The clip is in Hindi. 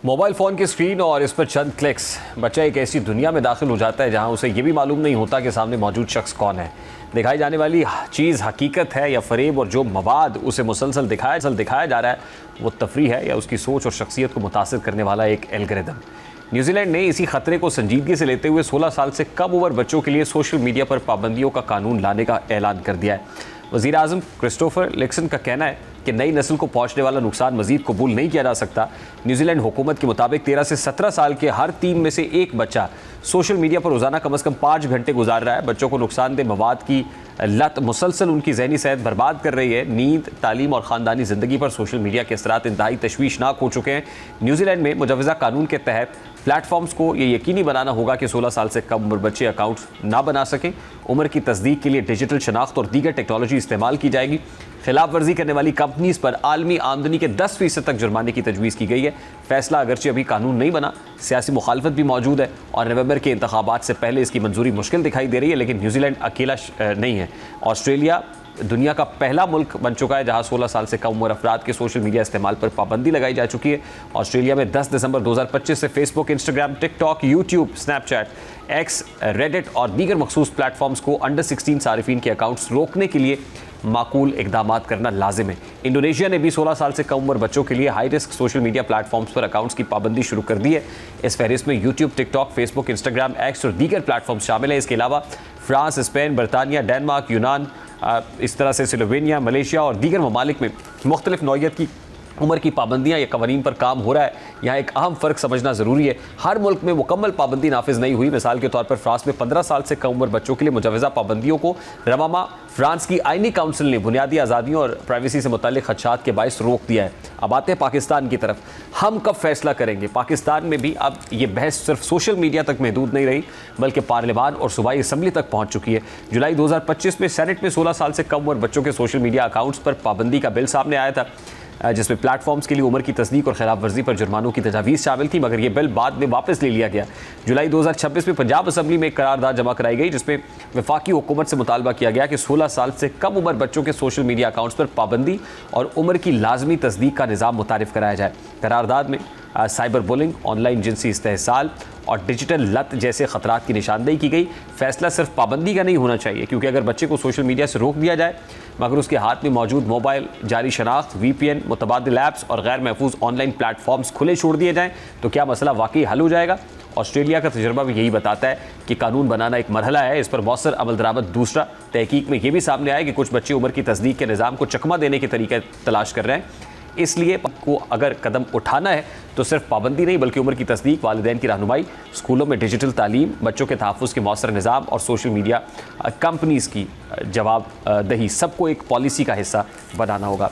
मोबाइल फ़ोन की स्क्रीन और इस पर चंद क्लिक्स बच्चा एक ऐसी दुनिया में दाखिल हो जाता है जहां उसे ये भी मालूम नहीं होता कि सामने मौजूद शख्स कौन है। दिखाई जाने वाली चीज़ हकीकत है या फ़रेब, और जो मवाद उसे मुसलसल दिखाया जा रहा है वो तफरीह है या उसकी सोच और शख्सियत को मुतासिर करने वाला एक एल्गोरिदम। न्यूजीलैंड ने इसी खतरे को संजीदगी से लेते हुए 16 साल से कम उम्र बच्चों के लिए सोशल मीडिया पर पाबंदियों का कानून लाने का ऐलान कर दिया है। वज़ीर आज़म क्रिस्टोफर लिक्सन का कहना है कि नई नस्ल को पहुंचने वाला नुकसान मजीद कबूल नहीं किया जा सकता। न्यूजीलैंड हुकूमत के मुताबिक 13 से 17 साल के हर 3 में से एक बच्चा सोशल मीडिया पर रोज़ाना कम से कम 5 घंटे गुजार रहा है। बच्चों को नुकसानदेह मवाद की लत मुसलसल उनकी जहनी सेहत बर्बाद कर रही है। नींद, तालीम और ख़ानदानी ज़िंदगी पर सोशल मीडिया के असरात इंतहाई तशवीशनाक हो चुके हैं। न्यूजीलैंड में मुजवज़ा कानून के तहत प्लेटफॉर्म्स को ये यकीनी बनाना होगा कि 16 साल से कम उम्र बच्चे अकाउंट्स ना बना सकें। उम्र की तस्दीक के लिए डिजिटल शनाख्त और दीगर टेक्नोलॉजी इस्तेमाल की जाएगी। खिलाफ वर्जी करने वाली कंपनीज पर आलमी आमदनी के 10% तक जुर्माने की तजवीज़ की गई है। फैसला अगरचे अभी कानून नहीं बना, सियासी मुखालफत भी मौजूद है और नवंबर के इंतखाबात से पहले इसकी मंजूरी मुश्किल दिखाई दे रही है। लेकिन न्यूजीलैंड अकेला नहीं है। ऑस्ट्रेलिया दुनिया का पहला मुल्क बन चुका है जहां 16 साल से कम उम्र अफराद के सोशल मीडिया इस्तेमाल पर पाबंदी लगाई जा चुकी है। ऑस्ट्रेलिया में 10 दिसंबर 2025 से Facebook, Instagram, TikTok, YouTube, Snapchat, x, Reddit और दीगर मखसूस प्लेटफॉर्म्स को अंडर 16 सारिफीन के अकाउंट्स रोकने के लिए माकूल इकदाम करना लाजिम है। इंडोनेशिया ने भी 16 साल से कम उम्र बच्चों के लिए high risk social media platforms पर अकाउंट्स की पाबंदी शुरू कर दी है। इस फहरिस्त में YouTube, TikTok, Facebook, Instagram, x और दीगर प्लेटफॉर्म्स शामिल हैं। इसके अलावा फ्रांस, स्पेन, बरतानिया, डेनमार्क, यूनान, इस तरह से स्लोवेनिया, मलेशिया और दीगर ममालिक में मुख्तलिफ नौइयत की उम्र की पाबंदियाँ या कवानीन पर काम हो रहा है। यहाँ एक अहम फ़र्क समझना ज़रूरी है। हर मुल्क में मुकम्मल पाबंदी नाफिज नहीं हुई। मिसाल के तौर पर फ्रांस में 15 साल से कम उम्र बच्चों के लिए मुजवज़ा पाबंदियों को रवामा फ्रांस की आइनी काउंसिल ने बुनियादी आज़ादियों और प्राइवेसी से मुताल्लिक़ खदशात के बायस रोक दिया है। अब आते हैं पाकिस्तान की तरफ। हम कब फैसला करेंगे? पाकिस्तान में भी अब ये बहस सिर्फ सोशल मीडिया तक महदूद नहीं रही, बल्कि पार्लियामान और सूबाई असम्बली तक पहुँच चुकी है। जुलाई 2025 में सेनेट में 16 साल से कम उम्र बच्चों के सोशल मीडिया अकाउंट्स पर पाबंदी का बिल सामने आया था, जिसमें प्लेटफॉर्म्स के लिए उम्र की तस्दीक और खिलाफ वर्जी पर जुर्मानों की तजावीज़ शामिल थी, मगर यह बिल बाद में वापस ले लिया गया। जुलाई 2026 में पंजाब असम्बली में एक करारदाद जमा कराई गई जिसमें वफाकी हुकूमत से मुतालबा किया गया कि 16 साल से कम उम्र बच्चों के सोशल मीडिया अकाउंट्स पर पाबंदी और उम्र की लाजमी तस्दीक का निज़ाम मुतारिफ कराया जाए। करारदाद में साइबर बुलिंग, ऑनलाइन जिनसी इस्तेहसाल और डिजिटल लत जैसे ख़तरात की निशानदेही की गई। फैसला सिर्फ पाबंदी का नहीं होना चाहिए, क्योंकि अगर बच्चे को सोशल मीडिया से रोक दिया जाए मगर उसके हाथ में मौजूद मोबाइल, जारी शनाख्त, VPN, मुतबादिल ऐप्स और गैर महफूज ऑनलाइन प्लेटफॉर्म्स खुले छोड़ दिए जाएँ तो क्या मसला वाकई हल हो जाएगा? ऑस्ट्रेलिया का तजुर्बा भी यही बताता है कि कानून बनाना एक मरहला है, इस पर मौसर अमल दरामद दूसरा। तहकीक में यह भी सामने आया कि कुछ बच्चे उम्र की तस्दीक के निज़ाम को चकमा देने के तरीके तलाश कर रहे हैं। इसलिए को अगर कदम उठाना है तो सिर्फ पाबंदी नहीं बल्कि उम्र की तस्दीक, वालिदैन की रहनुमाई, स्कूलों में डिजिटल तालीम, बच्चों के तहफ़्फ़ुज़ के मौसर निज़ाम और सोशल मीडिया कंपनीज़ की जवाबदही सबको एक पॉलिसी का हिस्सा बनाना होगा।